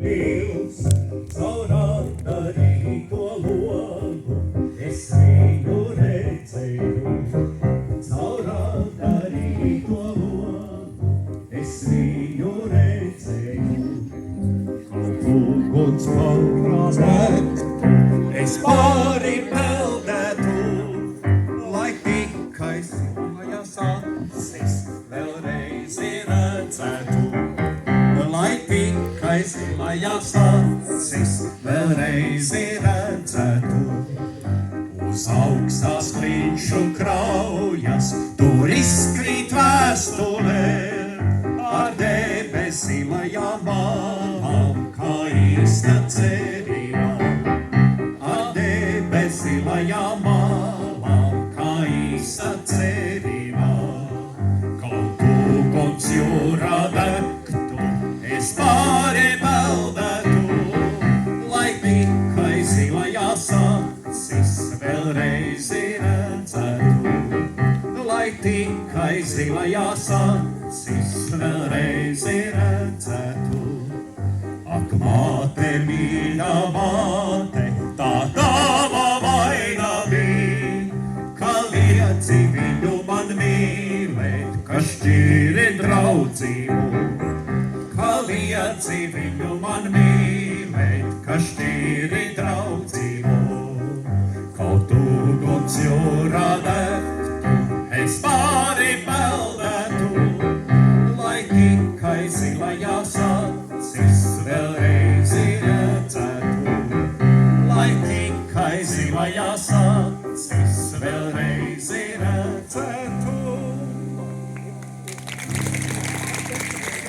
pils, caur atdarīto logu, es viņu redzēju. Caur atdarīto logu, es viņu redzēju. Kaut uguns pakrās degtu, es pāri peldētu, lai tikai silājas acis vēlreiz redzētu. Lai tikai silājas acis vēlreiz redzētu. Uz augstās klinšu kraujas, tur izkrīt vēstulē, ar debesilajām malām, kā īsta cerība. Ar debesilajām malām, kā īsta cerība. Kaut uguns jūrā degtu, es pāri peldētu, lai tikai zilajās acis vēlreiz redzētu. Lai tikai zilajās acis vēlreiz redzētu. Ak, māte, mīļā māte, tā tava vaina bija, ka liedzi viņu man mīlēt, ka šķīri draudzību. Ka liedzi viņu man mīlēt, ka šķīri draudzību. Kaut uguns jūrā degtu, es pāri peldētu, lai tikai zilajās